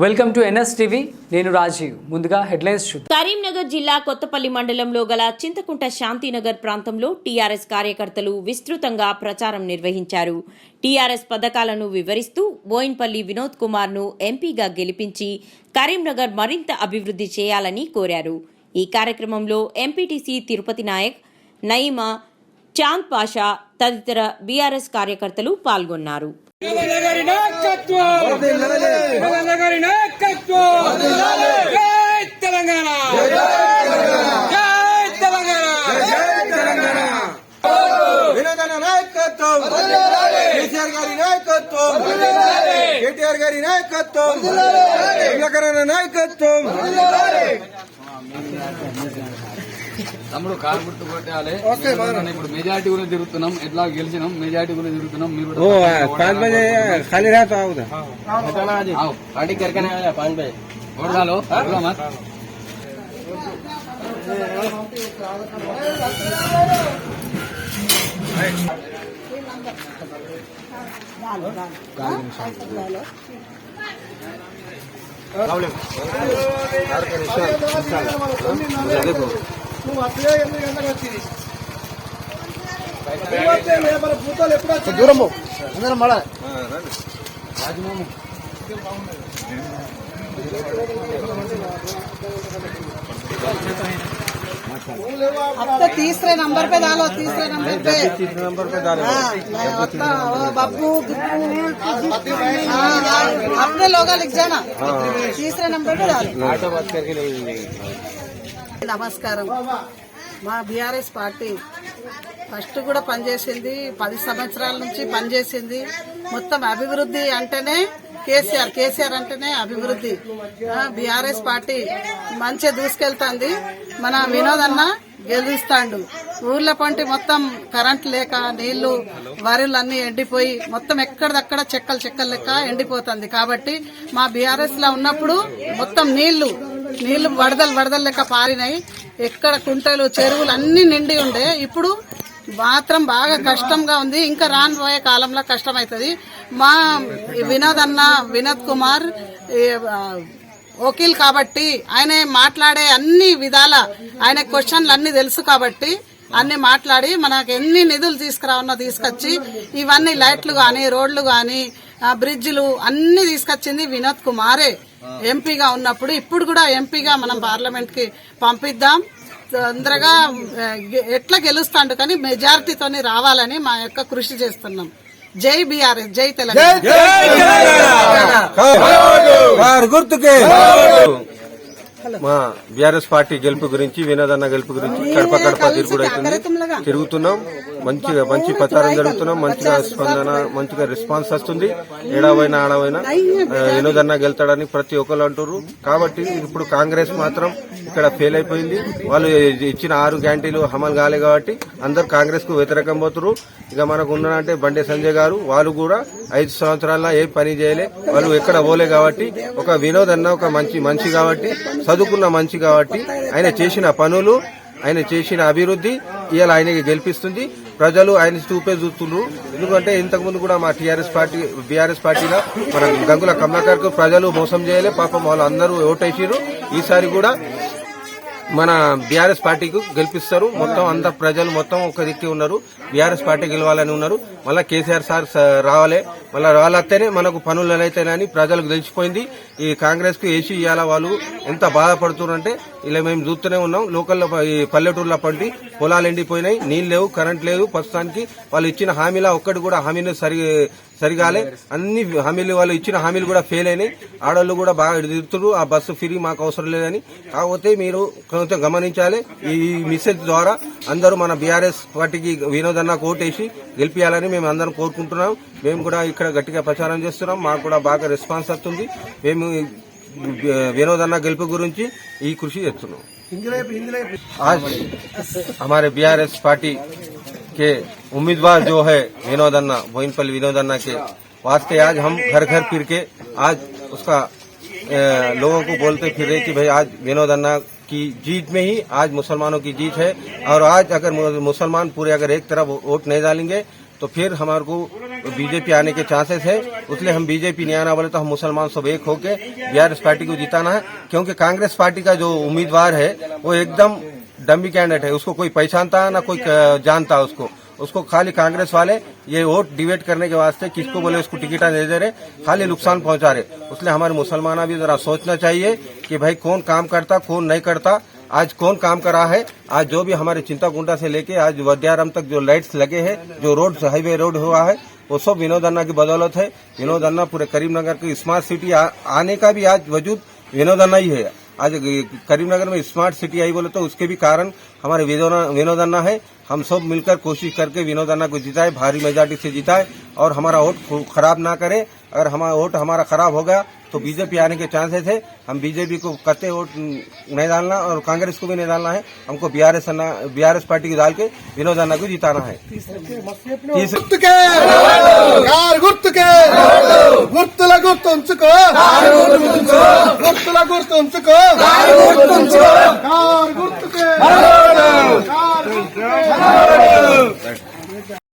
Welcome to NS TV. నేను రాజీవ్. ముందుగా headlines చూద్దాం. కరీంనగర్ జిల్లా కొత్తపల్లి మండలంలో గల చింతకుంట శాంతినగర్ ప్రాంతంలో టీఆర్ఎస్ కార్యకర్తలు విస్తృతంగా ప్రచారం నిర్వహించారు. టీఆర్ఎస్ పథకాలను వివరిస్తూ బోయిన్పల్లి వినోద్ కుమార్ ను ఎంపీగా గెలిపించి కరీంనగర్ మరింత అభివృద్ధి చేయాలని కోరారు. ఈ కార్యక్రమంలో ఎంపీటీసీ తిరుపతి నాయక్, నయీమా, చాంద్ పాషా తదితర బీఆర్ఎస్ కార్యకర్తలు పాల్గొన్నారు. తమ్ముడు కారు గుర్తు కొట్టాలి. ఇప్పుడు మెజార్టీ గురించి తిరుగుతున్నాం, ఎట్లా గెలిచినాం, మెజార్టీ గురించి తిరుగుతున్నాం. మీరు దూరం అందరం మళ్ళా अब तो तीसरे नंबर पे डालो, तीसरे नंबर पे बब्बू अपने लोग लिख जाना, तीसरे नंबर पे डालो. నమస్కారం. మా బీఆర్ఎస్ పార్టీ ఫస్ట్ కూడా పనిచేసింది, 10 సంవత్సరాల నుంచి పనిచేసింది. మొత్తం అభివృద్ధి అంటేనే కేసీఆర్ అంటేనే అభివృద్ధి. బీఆర్ఎస్ పార్టీ మంచిగా దూసుకెళ్తాంది. మన వినోద్ అన్న గెలుస్తాడు. ఊర్ల పంటి మొత్తం కరెంట్ లేక నీళ్లు వరులు అన్ని ఎండిపోయి మొత్తం ఎక్కడదక్కడ చెక్కలు లెక్క ఎండిపోతుంది. కాబట్టి మా బీఆర్ఎస్ లో ఉన్నప్పుడు మొత్తం నీళ్లు వరదలు లెక్క పారినాయి. ఎక్కడ కుంటలు చెరువులు అన్ని నిండి ఉండే. ఇప్పుడు మాత్రం బాగా కష్టంగా ఉంది. ఇంకా రానుపోయే కాలంలో కష్టమవుతుంది. మా వినోద్ కుమార్ వకీల్ కాబట్టి ఆయన మాట్లాడే అన్ని విధాల ఆయన క్వశ్చన్లు అన్ని తెలుసు కాబట్టి అన్ని మాట్లాడి మనకు ఎన్ని నిధులు తీసుకురావన్నా తీసుకొచ్చి ఇవన్నీ లైట్లు గాని రోడ్లు గాని బ్రిడ్జిలు అన్ని తీసుకొచ్చింది వినోద్ కుమారే ఎంపీగా ఉన్నప్పుడు. ఇప్పుడు కూడా ఎంపీగా మనం పార్లమెంట్ కి పంపిద్దాం. తొందరగా ఎట్లా గెలుస్తాడు కానీ మెజారిటీతోని రావాలని మా యొక్క కృషి చేస్తున్నాం. జై బీఆర్ఎస్, జై తెలంగాణ. మా బీఆర్ఎస్ పార్టీ గెలుపు గురించి, వినోదన్న గెలుపు గురించి కడప తిరుగుతున్నాం. మంచి ప్రచారం జరుగుతున్నాం. మంచిగా స్పందన, మంచిగా రెస్పాన్స్ వస్తుంది. ఏడావైనా ఆడవైనా వినోదన్న గెలుతాడని ప్రతి ఒక్కరు అంటారు. కాబట్టి ఇప్పుడు కాంగ్రెస్ మాత్రం ఇక్కడ ఫెయిల్ అయిపోయింది. వాళ్ళు ఇచ్చిన 6 గ్యారంటీలు అమలు కాలే కాబట్టి అందరు కాంగ్రెస్ కు వ్యతిరేకం పోతున్నారు. ఇక మనకు ఉన్నారంటే బండే సంజయ్ గారు, వాళ్ళు కూడా 5 సంవత్సరాల్లో ఏ పని చేయలే, వాళ్ళు ఎక్కడ పోలే. కాబట్టి ఒక వినోదన్న ఒక మంచి కాబట్టి, చదువుకున్న మంచి కాబట్టి, ఆయన చేసిన పనులు, ఆయన చేసిన అభివృద్ధి ఇవాళ ఆయనకి గెలిపిస్తుంది. ప్రజలు ఆయన చూపే చూస్తున్నారు. ఎందుకంటే ఇంతకుముందు కూడా మా బీఆర్ఎస్ పార్టీలో మన గంగుల కమలాకర్ కు ప్రజలు మోసం చేయలే. పాపం వాళ్ళు అందరూ ఓటేసిరు. ఈసారి కూడా మన బీఆర్ఎస్ పార్టీకి గెలిపిస్తారు. మొత్తం అంత ప్రజలు మొత్తం ఒక దిక్కు ఉన్నారు. బీఆర్ఎస్ పార్టీ గెలవాలని ఉన్నారు. మళ్ళా కేసీఆర్ సార్ రావాలి, మళ్ళా రావాలైతేనే మనకు పనులు అయితేనని ప్రజలకు తెలిసిపోయింది. ఈ కాంగ్రెస్ కు వేసి ఇవాళ వాళ్ళు ఎంత బాధపడుతున్నారంటే ఇలా మేము చూస్తూనే ఉన్నాం. లోకల్లో ఈ పల్లెటూర్ల పంటి పొలాలు ఎండిపోయినాయి, నీళ్లు లేవు, కరెంట్ లేదు. ప్రస్తుతానికి వాళ్ళు ఇచ్చిన హామీలా ఒక్కటి కూడా హామీని సరిగాలే. అన్ని హామీలు వాళ్ళు ఇచ్చిన హామీలు కూడా ఫెయిల్ అయినాయి. ఆడవాళ్ళు కూడా బాగా ఎదుగుతున్నారు. ఆ బస్సు ఫ్రీ మాకు అవసరం లేదని. కాకపోతే మీరు కొంచెం గమనించాలి. ఈ మెసేజ్ ద్వారా అందరూ మన బీఆర్ఎస్ పార్టీకి వినోదన్న ఓటేసి గెలిపించాలని మేము అందరం కోరుకుంటున్నాం. మేము కూడా ఇక్కడ గట్టిగా ప్రచారం చేస్తున్నాం. మాకు కూడా బాగా రెస్పాన్స్ వస్తుంది. మేము వినోదన్న గెలుపు గురించి ఈ కృషి చేస్తున్నాం. आज हमारे बीआरएस पार्टी के उम्मीदवार जो है विनोदन्ना, बोइनपल्ली विनोदन्ना के वास्ते आज हम घर फिर के आज उसका लोगों को बोलते फिर रहे कि भाई आज विनोदन्ना की जीत में ही आज मुसलमानों की जीत है। और आज अगर मुसलमान पूरे अगर एक तरफ वोट नहीं डालेंगे तो फिर हमारे को बीजेपी आने के चांसेस है, इसलिए हम बीजेपी नहीं आना बोले तो हम मुसलमान सब एक होके बीआरएस पार्टी को जिताना है। क्योंकि कांग्रेस पार्टी का जो उम्मीदवार है वो एकदम डम्मी कैंडिडेट है, उसको कोई पहचानता ना कोई जानता उसको खाली कांग्रेस वाले ये वोट डिबेट करने के वास्ते किसको बोले उसको टिकट दे दे रहे, खाली नुकसान पहुंचा रहे। इसलिए हमारे मुसलमाना भी जरा सोचना चाहिए कि भाई कौन काम करता कौन नहीं करता। आज कौन काम कर रहा है, आज जो भी हमारे चिंताकुंटा से लेके आज वद्याराम तक जो लाइट्स लगे हैं, जो रोड हाईवे रोड हुआ है, वो सब विनोद अन्ना की बदौलत है। विनोद अन्ना पूरे करीमनगर की स्मार्ट सिटी आने का भी आज वजूद विनोद अन्ना ही है। आज करीमनगर में स्मार्ट सिटी आई बोले तो उसके भी कारण हमारे विनोद अन्ना है। हम सब मिलकर कोशिश करके विनोद अन्ना को जिताए, भारी मेजॉरिटी से जिताए और हमारा वोट खराब ना करे। अगर हमारा वोट खराब हो गया तो बीजेपी आने के चांसेस है। हम बीजेपी को कत्ते वोट नहीं डालना और कांग्रेस को भी नहीं डालना है। हमको बीआरएस पार्टी को डाल के विनोद अन्ना को जिताना है। గుర్తుల గుర్తుంచుకో